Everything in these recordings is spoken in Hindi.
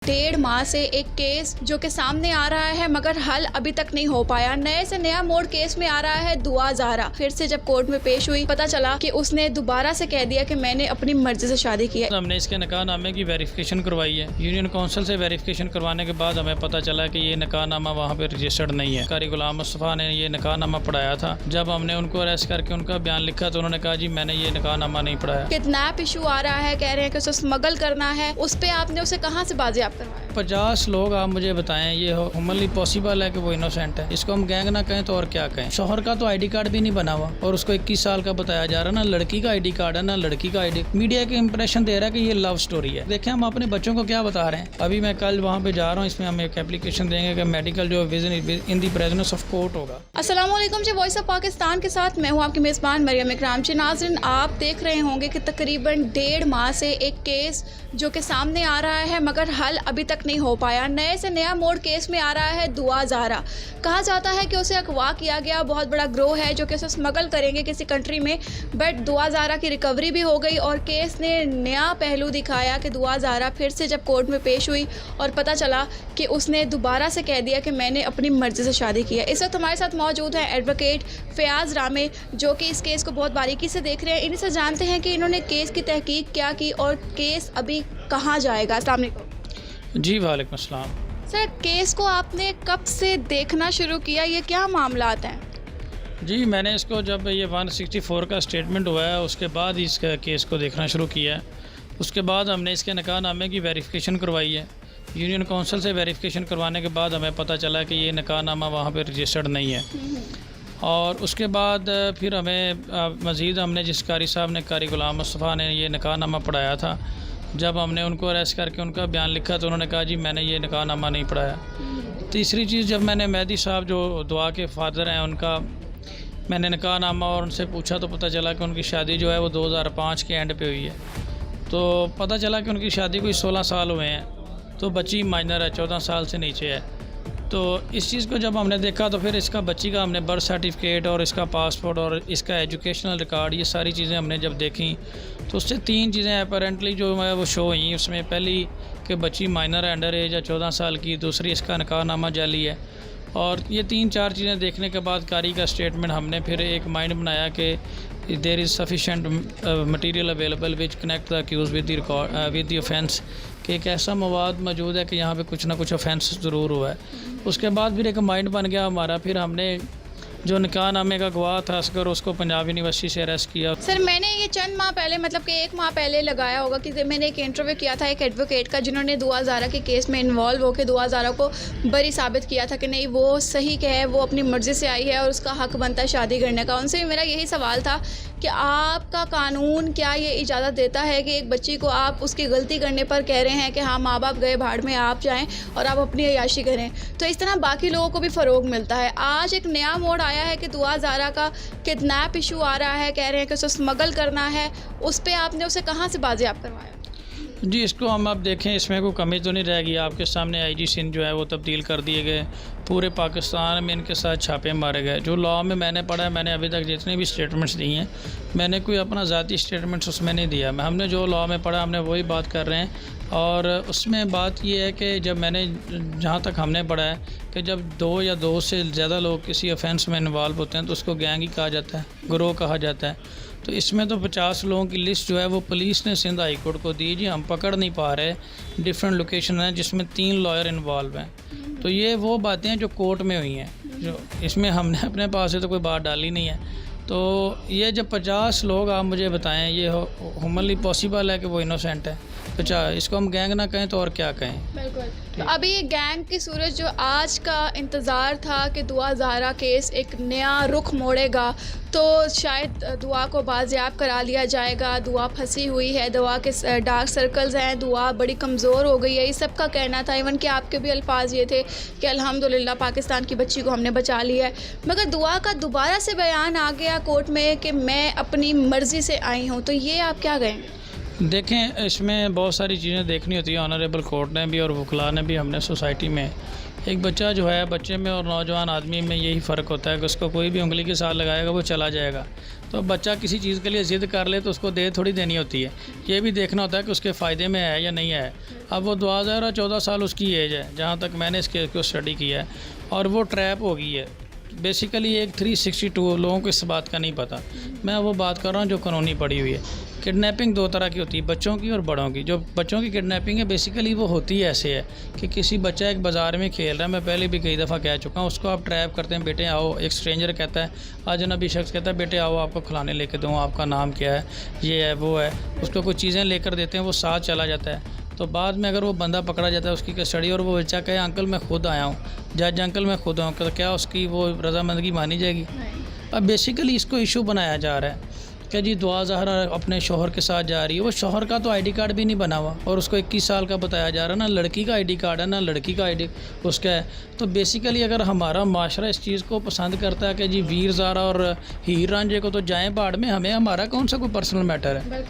डेढ़ माह से एक केस जो कि सामने आ रहा है मगर हल अभी तक नहीं हो पाया। नए से नया मोड़ केस में आ रहा है दुआ ज़ारा। फिर से जब कोर्ट में पेश हुई पता चला कि उसने दोबारा से कह दिया कि मैंने अपनी मर्जी से शादी की है। हमने इसके निकाहनामे की वेरिफिकेशन करवाई है। यूनियन काउंसिल से वेरिफिकेशन करवाने के बाद हमें पता चला कि ये निकाहनामा वहाँ पे रजिस्टर्ड नहीं है। कारी गुलाम मुस्तफ़ा ने ये निकाहनामा पढ़ाया था। जब हमने उनको अरेस्ट करके उनका बयान लिखा तो उन्होंने कहा जी मैंने ये निकाहनामा नहीं पढ़ाया। किडनैप इशू आ रहा है, कह रहे हैं कि उसे स्मगल करना है। उस पर आपने उसे कहाँ से बाजियाब करवाया? 50 लोग आप मुझे बताएं, ये ह्यूमनली पॉसिबल है कि वो इनोसेंट है? इसको हम गैंग ना कहें तो और क्या कहें। शोहर का तो आईडी कार्ड भी नहीं बना हुआ और उसको 21 साल का बताया जा रहा है। ना लड़की का आईडी कार्ड है ना लड़की का आईडी। मीडिया के इंप्रेशन दे रहा है कि ये लव स्टोरी है। देखें हम अपने बच्चों को क्या बता रहे हैं। अभी मैं कल वहाँ पे जा रहा हूँ, इसमें हम एक एप्लीकेशन देंगे कि मेडिकल जो vision in the presence of court होगा। अस्सलाम वालेकुम जी, वॉइस ऑफ पाकिस्तान के साथ मैं हूँ आपकी मेज़बान मरियम इकराम जी। नाज़रीन, आप देख रहे होंगे कि तकरीबन डेढ़ माह से एक केस जो कि सामने आ रहा है मगर हल अभी तक नहीं हो पाया। नए से नया मोड़ केस में आ रहा है दुआ ज़ारा। कहा जाता है कि उसे अगवा किया गया, बहुत बड़ा ग्रोह है जो कि उसे स्मगल करेंगे किसी कंट्री में। बट दुआ ज़ारा की रिकवरी भी हो गई और केस ने नया पहलू दिखाया कि दुआ ज़ारा फिर से जब कोर्ट में पेश हुई और पता चला कि उसने दोबारा से कह दिया कि मैंने अपनी मर्ज़ी से शादी की है। इस वक्त हमारे साथ मौजूद हैं एडवोकेट फ़याज़ रामे जो कि इस केस को बहुत बारीकी से देख रहे हैं। इन्हीं से जानते हैं कि इन्होंने केस की तहकीक क्या की और केस अभी कहाँ जाएगा। अस्सलाम वालेकुम। जी वालेकुम अस्सलाम। सर, केस को आपने कब से देखना शुरू किया, ये क्या मामलात हैं? जी मैंने इसको जब ये 164 का स्टेटमेंट हुआ है उसके बाद ही इसका केस को देखना शुरू किया है। उसके बाद हमने इसके निकाहनामे की वेरिफिकेशन करवाई है। यूनियन काउंसिल से वेरिफिकेशन करवाने के बाद हमें पता चला कि ये निकाहनामा वहाँ पे रजिस्टर्ड नहीं है। और उसके बाद फिर हमें मज़ीद हमने जिस कारी साहब ने, कारी गुलाम मुस्तफ़ा ने ये निकाहनामा पढ़ाया था, जब हमने उनको अरेस्ट करके उनका बयान लिखा तो उन्होंने कहा जी मैंने ये निकाहनामा नहीं पढ़ाया। तीसरी चीज़, जब मैंने मेहदी साहब जो दुआ के फादर हैं उनका मैंने निकाहनामा और उनसे पूछा तो पता चला कि उनकी शादी जो है वो 2005 के एंड पे हुई है। तो पता चला कि उनकी शादी कोई 16 साल हुए हैं, तो बच्ची माइनर है, 14 साल से नीचे है। तो इस चीज़ को जब हमने देखा तो फिर इसका बच्ची का हमने बर्थ सर्टिफिकेट और इसका पासपोर्ट और इसका एजुकेशनल रिकॉर्ड, ये सारी चीज़ें हमने जब देखी तो उससे 3 चीज़ें अपेरेंटली जो है वो शो हुई। उसमें पहली कि बच्ची माइनर है, अंडर एज है, 14 साल की। दूसरी, इसका निकाहनामा जाली है। और ये 3-4 चीज़ें देखने के बाद कारी का स्टेटमेंट हमने फिर एक माइंड बनाया कि there is sufficient material available which connect the accused with the offence, कि एक ऐसा मवाद मौजूद है कि यहाँ पे कुछ ना कुछ ऑफेंस ज़रूर हुआ है। उसके बाद फिर एक माइंड बन गया हमारा। फिर हमने जो निकाहनामे का गवाह था असगर, उसको पंजाब यूनिवर्सिटी से अरेस्ट किया। सर, मैंने ये चंद माह पहले, मतलब कि 1 माह पहले लगाया होगा कि मैंने एक इंटरव्यू किया था एक एडवोकेट का जिन्होंने दुआ ज़ारा के केस में इन्वॉल्व होकर दुआ ज़ारा को बरी साबित किया था कि नहीं वो सही है, वो अपनी मर्ज़ी से आई है और उसका हक़ बनता है शादी करने का। उनसे मेरा यही सवाल था कि आपका कानून क्या ये इजाज़त देता है कि एक बच्ची को आप उसकी गलती करने पर कह रहे हैं कि हाँ माँ बाप गए भाड़ में, आप जाएं और आप अपनी अय्याशी करें, तो इस तरह बाकी लोगों को भी फ़रोग मिलता है। आज एक नया मोड़ आया है कि दुआ ज़ारा का किडनैप इशू आ रहा है, कह रहे हैं कि उसे स्मगल करना है। उस पर आपने उसे कहाँ से बाजियाब करवाया? जी इसको हम अब देखें, इसमें कोई कमी तो नहीं रहेगी। आपके सामने आईजी सिंध जो है वो तब्दील कर दिए गए। पूरे पाकिस्तान में इनके साथ छापे मारे गए। जो लॉ में मैंने पढ़ा है, मैंने अभी तक जितने भी स्टेटमेंट्स दिए हैं, मैंने कोई अपना ज़ाती स्टेटमेंट्स उसमें नहीं दिया। हमने जो लॉ में पढ़ा हमने वही बात कर रहे हैं। और उसमें बात ये है कि जब मैंने, जहाँ तक हमने पढ़ा है कि जब 2 या 2 से ज़्यादा लोग किसी ऑफेंस में इन्वॉल्व होते हैं तो उसको गैंग ही कहा जाता है, गिरोह कहा जाता है। तो इसमें तो 50 लोगों की लिस्ट जो है वो पुलिस ने सिंध हाई कोर्ट को दी। जी हम पकड़ नहीं पा रहे, डिफरेंट लोकेशन है जिसमें 3 लॉयर इन्वॉल्व हैं। तो ये वो बातें हैं जो कोर्ट में हुई हैं, जो इसमें हमने अपने पास से तो कोई बात डाली नहीं है। तो ये जब 50 लोग आप मुझे बताएं, ये ह्यूमनली पॉसिबल है कि वो इनोसेंट है? अच्छा, इसको हम गैंग ना कहें तो और क्या कहें। बिल्कुल। तो अभी ये गैंग की सूरज जो आज का इंतज़ार था कि दुआ ज़ारा केस एक नया रुख मोड़ेगा, तो शायद दुआ को बाजियाब करा लिया जाएगा। दुआ फंसी हुई है, दुआ के डार्क सर्कल्स हैं, दुआ बड़ी कमज़ोर हो गई है, ये सब का कहना था। इवन कि आपके भी अल्फाज ये थे कि अल्हम्दुलिल्लाह पाकिस्तान की बच्ची को हमने बचा लिया है। मगर दुआ का दोबारा से बयान आ गया कोर्ट में कि मैं अपनी मर्ज़ी से आई हूँ, तो ये आप क्या कहेंगे? देखें, इसमें बहुत सारी चीज़ें देखनी होती है। ऑनरेबल कोर्ट ने भी और वकला ने भी, हमने सोसाइटी में एक बच्चा जो है, बच्चे में और नौजवान आदमी में यही फ़र्क होता है कि उसको कोई भी उंगली के साथ लगाएगा वो चला जाएगा। तो बच्चा किसी चीज़ के लिए ज़िद कर ले तो उसको दे थोड़ी देनी होती है। ये भी देखना होता है कि उसके फ़ायदे में है या नहीं है। अब वो 2014 साल उसकी एज है जहाँ तक मैंने इस केस को स्टडी किया है, और वो ट्रैप हो गई है। बेसिकली एक 362 लोगों को इस बात का नहीं पता। मैं वो बात कर रहा हूँ जो कानूनी पड़ी हुई है। किडनैपिंग दो तरह की होती है, बच्चों की और बड़ों की। जो बच्चों की किडनैपिंग है बेसिकली वो होती ऐसे है कि किसी बच्चा एक बाज़ार में खेल रहा है, मैं पहले भी कई दफ़ा कह चुका हूँ, उसको आप ट्रैप करते हैं, बेटे आओ। एक स्ट्रेंजर कहता है, अजनबी शख्स कहता है, बेटे आओ आपको खिलाने लेके दूँ, आपका नाम क्या है, ये है वो है। उसको कुछ चीज़ें लेकर देते हैं, वो साथ चला जाता है। तो बाद में अगर वो बंदा पकड़ा जाता है, उसकी कस्टडी, और वो बच्चा कहे अंकल मैं खुद आया हूँ, जज अंकल मैं खुद आऊँ, तो क्या उसकी वो रजामंदगी मानी जाएगी? अब बेसिकली इसको इशू बनाया जा रहा है कि जी दुआ ज़हरा अपने शोहर के साथ जा रही है। वो शोहर का तो आईडी कार्ड भी नहीं बना हुआ और उसको 21 साल का बताया जा रहा है। ना लड़की का आईडी कार्ड है, ना लड़की का आईडी उसका है। तो बेसिकली अगर हमारा माशरा इस चीज़ को पसंद करता है कि जी वीर ज़ारा और हीर रांझे को तो जाएं बाढ़ में, हमें हमारा कौन सा कोई पर्सनल मैटर है?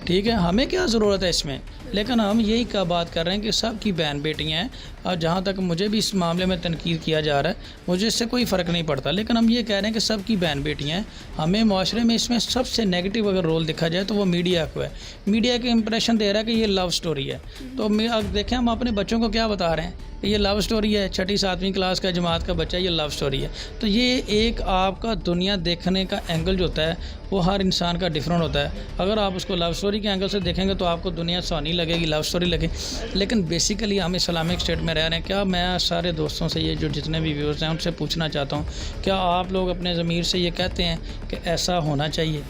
ठीक है, हमें क्या ज़रूरत है इसमें? लेकिन हम यही का बात कर रहे हैं कि सब की बहन बेटियाँ हैं। और जहाँ तक मुझे भी इस मामले में तनकीद किया जा रहा है, मुझे इससे कोई फ़र्क नहीं पड़ता, लेकिन हम ये कह रहे हैं कि सब की बहन बेटियाँ हैं। हमें माशरे में इसमें सबसे नेगेटिव अगर रोल देखा जाए तो वो मीडिया को है। मीडिया के इंप्रेशन दे रहा है कि ये लव स्टोरी है। तो अब देखें हम अपने बच्चों को क्या बता रहे हैं, ये लव स्टोरी है, 6ठी 7वीं क्लास का जमात का बच्चा, ये लव स्टोरी है। तो ये एक आपका दुनिया देखने का एंगल जो होता है वो हर इंसान का डिफरेंट होता है। अगर आप उसको लव स्टोरी के एंगल से देखेंगे तो आपको दुनिया सोनी लगेगी, लव स्टोरी लगेगी। लेकिन बेसिकली हम इस्लामिक स्टेट में रह रहे हैं। क्या मैं सारे दोस्तों से, ये जो जितने भी व्यूअर्स हैं, उनसे पूछना चाहता हूँ, क्या आप लोग अपने ज़मीर से ये कहते हैं कि ऐसा होना चाहिए?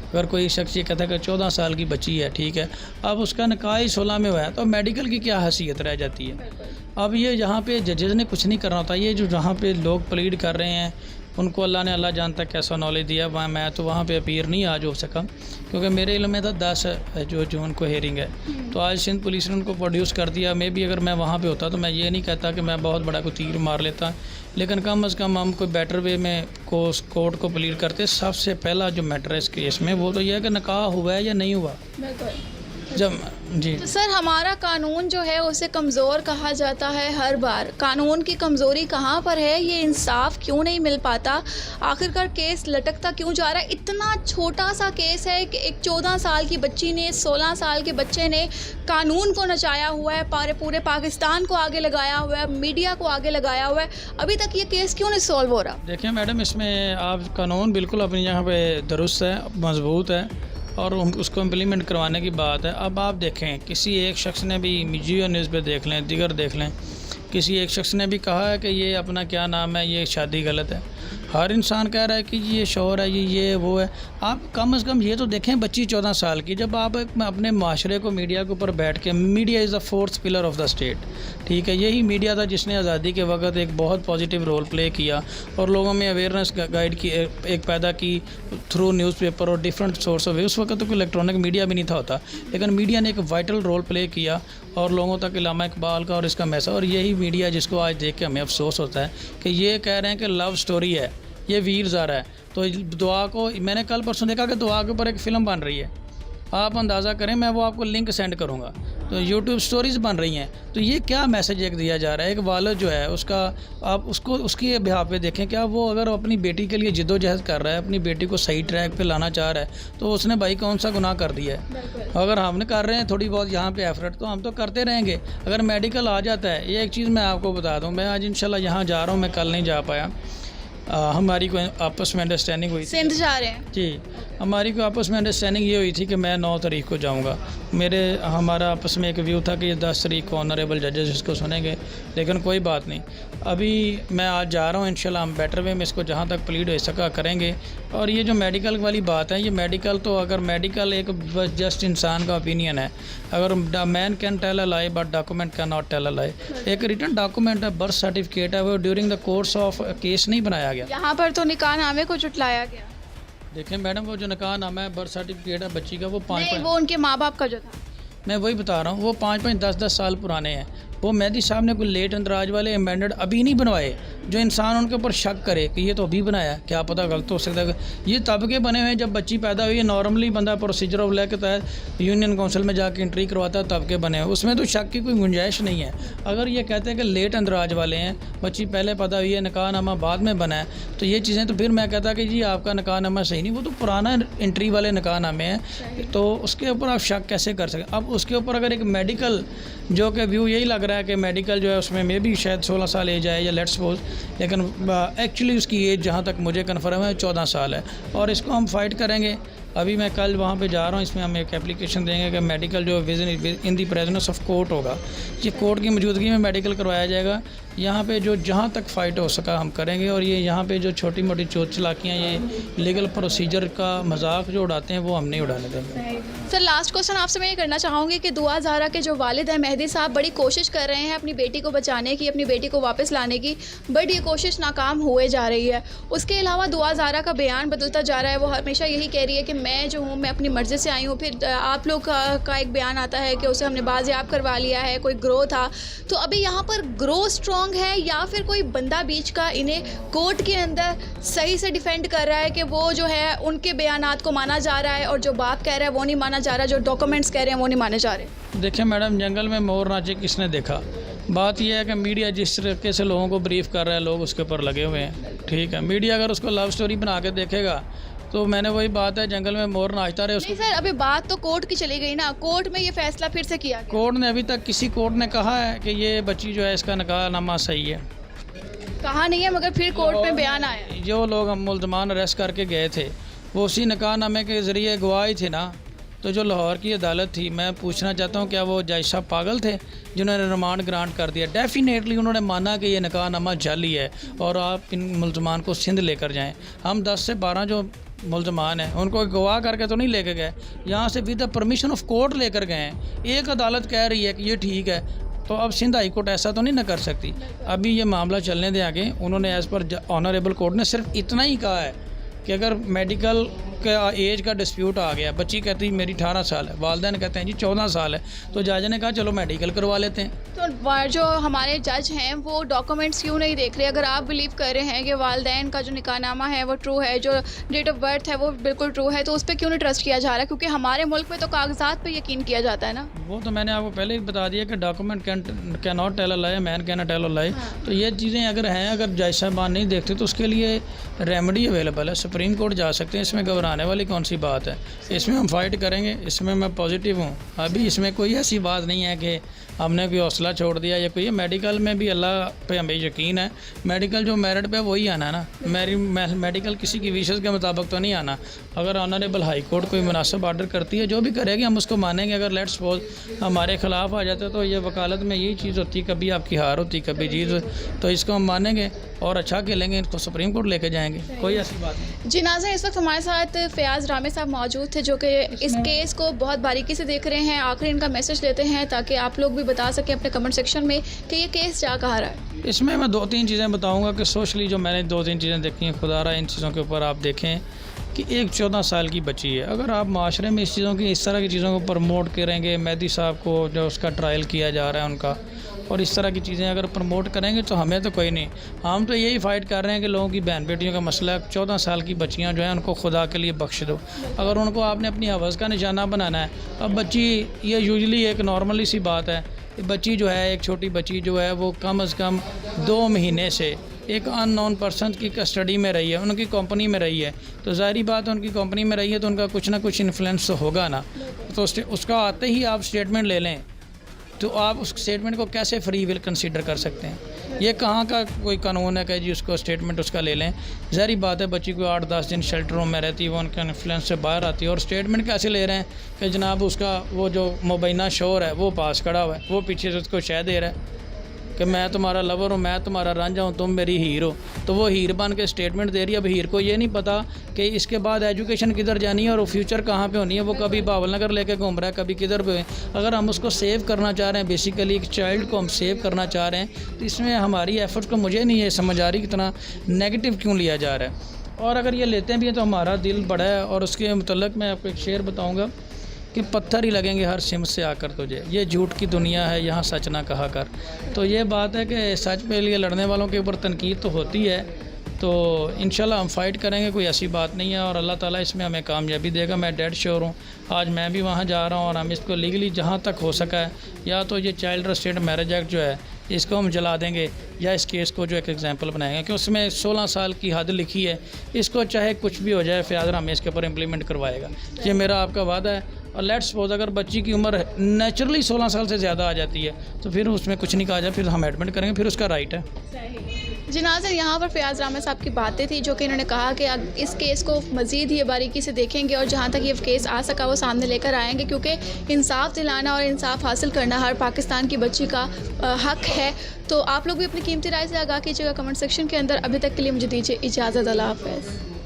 अगर कोई शख्स ये कहता है कि 14 साल की बच्ची है, ठीक है, अब उसका निकाह ही 16 में हुआ है, तो मेडिकल की क्या हैसियत रह जाती है? अब ये यहाँ पे जजेस ने कुछ नहीं करना होता। ये जो जहाँ पे लोग प्लीड कर रहे हैं उनको अल्लाह ने, अल्लाह जानता कैसा नॉलेज दिया। वहाँ मैं तो वहाँ पे अपीयर नहीं आज हो सका, क्योंकि मेरे इल्म में था 10 जो जून को हेयरिंग है। तो आज सिंध पुलिस ने उनको प्रोड्यूस कर दिया। मे भी अगर मैं वहाँ पे होता तो मैं ये नहीं कहता कि मैं बहुत बड़ा कोई तीर मार लेता, लेकिन कम अज़ कम हम कोई बेटर वे में कोर्ट को प्लीड करते। सबसे पहला जो मैटर है इस केस में वो तो यह है कि निकाह हुआ है या नहीं हुआ। जब जी तो सर हमारा कानून जो है उसे कमज़ोर कहा जाता है हर बार। कानून की कमज़ोरी कहाँ पर है? ये इंसाफ क्यों नहीं मिल पाता? आखिरकार केस लटकता क्यों जा रहा है? इतना छोटा सा केस है कि एक 14 साल की बच्ची ने, 16 साल के बच्चे ने कानून को नचाया हुआ है, पूरे पाकिस्तान को आगे लगाया हुआ है, मीडिया को आगे लगाया हुआ है। अभी तक ये केस क्यों नहीं सॉल्व हो रहा? देखिए मैडम, इसमें आप कानून बिल्कुल अपनी जगह पे दुरुस्त है, मजबूत है, और उसको इम्प्लीमेंट करवाने की बात है। अब आप देखें, किसी एक शख्स ने भी, जियो न्यूज़ पे देख लें, दिगर देख लें, किसी एक शख्स ने भी कहा है कि ये अपना क्या नाम है, ये शादी गलत है। हर इंसान कह रहा है कि ये शोहर है, ये वो है। आप कम से कम ये तो देखें, बच्ची 14 साल की, जब आप अपने माशरे को मीडिया के ऊपर बैठ के, media is the fourth pillar of the state, ठीक है, यही मीडिया था जिसने आज़ादी के वक्त एक बहुत पॉजिटिव रोल प्ले किया और लोगों में अवेयरनेस गाइड की एक पैदा की थ्रू न्यूज़पेपर और डिफरेंट सोर्स ऑफ। उस वक्त तो कोई इलेक्ट्रॉनिक मीडिया भी नहीं था होता, लेकिन मीडिया ने एक वाइटल रोल प्ले किया और लोगों तक इल्लामा इकबाल का और इसका मैसेज। और यही मीडिया जिसको आज देख के हमें अफसोस होता है कि ये कह रहे हैं कि लव स्टोरी है, ये वीर ज़ारा है। तो दुआ को, मैंने कल परसों देखा कि दुआ के ऊपर एक फ़िल्म बन रही है, आप अंदाज़ा करें, मैं वो आपको लिंक सेंड करूँगा। तो यूट्यूब स्टोरीज़ बन रही हैं। तो ये क्या मैसेज एक दिया जा रहा है? एक वालिद जो है उसका, आप उसको उसकी बिहार पे देखें, क्या वो अगर अपनी बेटी के लिए जिद्दोजहद कर रहा है, अपनी बेटी को सही ट्रैक पे लाना चाह रहा है, तो उसने भाई कौन सा गुनाह कर दिया है? अगर हमने कर रहे हैं थोड़ी बहुत यहाँ पे एफर्ट, तो हम तो करते रहेंगे। अगर मेडिकल आ जाता है, ये एक चीज़ मैं आपको बता दूँ, मैं आज इंशाल्लाह यहाँ जा रहा हूँ, मैं कल नहीं जा पाया। हमारी कोई आपस में अंडरस्टैंडिंग हुई थी, सिंध जा रहे हैं जी, हमारी कोई आपस में अंडरस्टैंडिंग ये हुई थी कि मैं 9 तारीख को जाऊंगा। हमारा आपस में एक व्यू था कि 10 तारीख को ऑनरेबल जजेस इसको सुनेंगे, लेकिन कोई बात नहीं। अभी मैं आज जा रहा हूँ, इंशाल्लाह हम बेटर वे में इसको जहाँ तक प्लीड हो सका करेंगे। और ये जो मेडिकल वाली बात है, ये मेडिकल तो, अगर मेडिकल एक बस जस्ट इंसान का ओपिनियन है, अगर man can tell a lie but document can not tell a lie. एक रिटन डॉक्यूमेंट है, बर्थ सर्टिफिकेट है, वो during the course of case नहीं बनाया गया। यहाँ पर तो निकाहनामे को जुटलाया गया। देखें मैडम, वो जो निकाहनामा है, बर्थ सर्टिफिकेट है बच्ची का, वो 5 नहीं, वो उनके माँ बाप का जो था, मैं वही बता रहा हूँ, वो 5-5, 10-10 साल पुराने हैं। वो मेहदी साहब ने कोई लेट अंदराज वाले अमेंडेड अभी नहीं बनवाए जो इंसान उनके ऊपर शक करे कि ये तो अभी बनाया, क्या पता गलत हो सकता है। ये तब के बने हुए हैं जब बच्ची पैदा हुई है, नॉर्मली बंदा प्रोसीजर ऑफ लॉ के तहत यूनियन काउंसिल में जाके एंट्री करवाता है, तब के बने हुए, उसमें तो शक की कोई गुंजाइश नहीं है। अगर ये कहते हैं कि लेट अंदराज वाले हैं, बच्ची पहले पैदा हुई है, निकाहनामा बाद में बना है, तो ये चीज़ें तो फिर मैं कहता कि जी आपका निकाहनामा सही नहीं, वो तो पुराना एंट्री वाले निकाहनामे हैं, तो उसके ऊपर आप शक कैसे कर सकें। अब उसके ऊपर अगर एक मेडिकल जो कि व्यू यही लग रहा है कि मेडिकल जो है उसमें मे भी शायद 16 साल एज है या लेट्स सपोज, लेकिन एक्चुअली उसकी एज जहाँ तक मुझे कन्फर्म है 14 साल है, और इसको हम फाइट करेंगे। अभी मैं कल वहाँ पे जा रहा हूँ, इसमें हम एक एप्लीकेशन देंगे कि मेडिकल जो इन दी प्रेजेंस ऑफ कोर्ट होगा, ये कोर्ट की मौजूदगी में मेडिकल करवाया जाएगा। यहाँ पे जो जहाँ तक फ़ाइट हो सका हम करेंगे, और ये यहाँ पे जो छोटी मोटी चोट चलाकियाँ, ये लीगल प्रोसीजर का मजाक जो उड़ाते हैं वो हम नहीं उड़ाने देंगे। सर लास्ट क्वेश्चन आपसे मैं ये करना चाहूँगी कि दुआ ज़हरा के जो वालिद हैं मेहदी साहब बड़ी कोशिश कर रहे हैं अपनी बेटी को बचाने की, अपनी बेटी को वापस लाने की, बट ये कोशिश नाकाम हुए जा रही है। उसके अलावा दुआ ज़हरा का बयान बदलता जा रहा है, वो हमेशा यही कह रही है कि मैं जो हूँ मैं अपनी मर्ज़ी से आई हूँ। फिर आप लोग का एक बयान आता है कि उसे हमने बाज़ियाब करवा लिया है, कोई ग्रो था। तो अभी यहाँ पर ग्रो स्ट्रॉन्ग है या फिर कोई बंदा बीच का इन्हें कोर्ट के अंदर सही से डिफेंड कर रहा है कि वो जो है उनके बयानात को माना जा रहा है और जो बाप कह रहा है वो नहीं माना जा रहा, जो डॉक्यूमेंट्स कह रहे हैं वो नहीं माने जा रहे। देखिए मैडम, जंगल में मोर नाचे किसने देखा। बात यह है कि मीडिया जिस तरीके से लोगों को ब्रीफ कर रहा है, लोग उसके ऊपर लगे हुए हैं। ठीक है, मीडिया अगर उसको लव स्टोरी बना के देखेगा तो मैंने वही बात है, जंगल में मोर नाचता रहे उसको। नहीं सर, अभी बात तो कोर्ट की चली गई ना, कोर्ट में ये फैसला फिर से किया गया। कोर्ट ने अभी तक किसी कोर्ट ने कहा है कि ये बच्ची जो है इसका निकाहनामा सही है? कहा नहीं है, मगर फिर कोर्ट में बयान आया। जो लोग हम मुल्ज़मान अरेस्ट करके गए थे वो उसी निकाहनामे के ज़रिए गवाह ही थे ना। तो जो लाहौर की अदालत थी, मैं पूछना चाहता हूँ क्या वो जज साहब पागल थे जिन्होंने रिमांड ग्रांट कर दिया? डेफिनेटली उन्होंने माना कि ये निकाहनामा जाली है और आप इन मुल्ज़मान को सिंध लेकर जाएं। हम 10 से 12 जो मुल्ज़मान हैं उनको गवाह करके तो नहीं लेके गए, यहाँ से with the permission of court लेकर गए हैं। एक अदालत कह रही है कि ये ठीक है, तो अब सिंध हाई कोर्ट ऐसा तो नहीं ना कर सकती। अभी ये मामला चलने दें आगे। उन्होंने एज़ पर ऑनरेबल कोर्ट ने सिर्फ इतना ही कहा है कि अगर मेडिकल का एज का डिस्प्यूट आ गया, बच्ची कहती है मेरी 18 साल है, वालिदैन कहते हैं जी 14 साल है, तो जज ने कहा चलो मेडिकल करवा लेते हैं। तो जो हमारे जज हैं वो डॉक्यूमेंट्स क्यों नहीं देख रहे? अगर आप बिलीव कर रहे हैं कि वालिदैन का जो निकाहनामा है वो ट्रू है, जो डेट ऑफ बर्थ है वो बिल्कुल ट्रू है, तो उस पर क्यों नहीं ट्रस्ट किया जा रहा है? क्योंकि हमारे मुल्क में तो कागजात पर यकीन किया जाता है ना। वो तो मैंने आपको पहले ही बता दिया कि document can not tell a lie, man can tell a lie. तो ये चीज़ें अगर हैं, अगर जज साहबान नहीं देखते तो उसके लिए रेमेडी अवेलेबल है, सुप्रीम कोर्ट जा सकते हैं। इसमें घबराने वाली कौन सी बात है? इसमें हम फाइट करेंगे, इसमें मैं पॉजिटिव हूँ। अभी इसमें कोई ऐसी बात नहीं है कि हमने कोई हौसला छोड़ दिया या कोई। मेडिकल में भी अल्लाह पे हमें यकीन है, मेडिकल जो मेरिट पे वही आना है ना। मेडिकल किसी की विशेष के मुताबिक तो नहीं आना। अगर ऑनरेबल हाई कोर्ट कोई मुनासिब आर्डर करती है, जो भी करेगी हम उसको मानेंगे। अगर लेट्स सपोज हमारे ख़िलाफ़ आ जाता तो ये वकालत में यही चीज़ होती, कभी आपकी हार होती कभी जीत, तो इसको हम मानेंगे और अच्छा खेलेंगे, इसको सुप्रीम कोर्ट लेके जाएंगे, कोई ऐसी बात नहीं। जी नाज़रीन, इस वक्त हमारे साथ फ़याज़ रामे साहब मौजूद थे जो कि इस केस को बहुत बारीकी से देख रहे हैं। आखिर इनका मैसेज लेते हैं ताकि आप लोग भी बता सकें अपने कमेंट सेक्शन में कि ये केस जा कहाँ रहा है। इसमें मैं 2-3 चीज़ें बताऊंगा कि सोशली जो मैंने 2-3 चीज़ें देखी हैं, खुदारा इन चीज़ों के ऊपर आप देखें कि एक 14 साल की बच्ची है। अगर आप माशरे में इस तरह की चीज़ों को प्रमोट करेंगे, मेहदी साहब को जो उसका ट्रायल किया जा रहा है उनका, और इस तरह की चीज़ें अगर प्रमोट करेंगे तो हमें तो कोई नहीं। हम तो यही फ़ाइट कर रहे हैं कि लोगों की बहन बेटियों का मसला है। 14 साल की बच्चियां जो हैं उनको खुदा के लिए बख्श दो। अगर उनको आपने अपनी हवस का निशाना बनाना है, अब बच्ची ये यूजुअली एक नॉर्मली सी बात है, बच्ची जो है, एक छोटी बच्ची जो है वो कम अज़ कम 2 महीने से एक अननोन पर्सन की कस्टडी में रही है, उनकी कंपनी में रही है, तो ज़ाहिर बात है उनकी कंपनी में रही है तो उनका कुछ ना कुछ इन्फ्लुएंस तो होगा ना। तो उसका आते ही आप स्टेटमेंट ले लें तो आप उस स्टेटमेंट को कैसे फ्री विल कंसीडर कर सकते हैं? ये कहाँ का कोई कानून है कि जी उसको स्टेटमेंट उसका ले लें? ज़ाहिर बात है बच्ची को 8-10 दिन शेल्टर रूम में रहती है, वो उनके इन्फ्लुएंस से बाहर आती है, और स्टेटमेंट कैसे ले रहे हैं कि जनाब उसका वो जो मुबैना शोर है वो पास खड़ा हुआ है, वो पीछे से उसको शह दे रहा है कि मैं तुम्हारा लवर हूँ, मैं तुम्हारा रांझा हूँ, तुम मेरी हीर हो। तो वो हीर बन के स्टेटमेंट दे रही है। अब हीर को ये नहीं पता कि इसके बाद एजुकेशन किधर जानी है और वो फ्यूचर कहाँ पे होनी है। वो कभी बावल नगर लेके घूम रहा है, कभी किधर पे। अगर हम उसको सेव करना चाह रहे हैं, बेसिकली एक चाइल्ड को हम सेव करना चाह रहे हैं, तो इसमें हमारी एफर्ट्स को मुझे नहीं ये समझ आ रही कितना नेगेटिव क्यों लिया जा रहा है। और अगर ये लेते भी हैं तो हमारा दिल बड़ा है। और उसके मतलब मैं आपको एक शेर बताऊँगा कि पत्थर ही लगेंगे हर सिम से आकर तुझे, ये झूठ की दुनिया है, यहाँ सच ना कहा कर। तो ये बात है कि सच पे लिए लड़ने वालों के ऊपर तनकीद तो होती है, तो इंशाल्लाह हम फ़ाइट करेंगे, कोई ऐसी बात नहीं है और अल्लाह ताला इसमें हमें कामयाबी देगा। मैं डेड श्योर हूँ। आज मैं भी वहाँ जा रहा हूँ और हम इसको लीगली जहाँ तक हो सका है, या तो ये चाइल्ड रेस्ट्रेंट मैरिज एक्ट जो है इसको हम जला देंगे, या इस केस को जो एक एग्जांपल बनाएंगे कि उसमें 16 साल की हद लिखी है, इसको चाहे कुछ भी हो जाए फ़ियाज़ हमें इसके ऊपर इम्प्लीमेंट करवाएगा। ये मेरा आपका वादा है। और लेट्स सपोज अगर बच्ची की उम्र नेचुरली 16 साल से ज़्यादा आ जाती है तो फिर उसमें कुछ नहीं कहा जाए, फिर हम एडमिट करेंगे, फिर उसका राइट है। जी नाज़रीन, यहाँ पर फ़याज़ रहमान साहब की बातें थी जो कि इन्होंने कहा कि इस केस को मज़ीद ही बारीकी से देखेंगे और जहाँ तक ये केस आ सका वो सामने लेकर आएंगे, क्योंकि इंसाफ दिलाना और इंसाफ हासिल करना हर पाकिस्तान की बच्ची का हक है। तो आप लोग भी अपनी कीमती राय से आगाह कीजिएगा कमेंट सेक्शन के अंदर। अभी तक के लिए मुझे दीजिए इजाज़त। अल्लाह हाफ़िज़।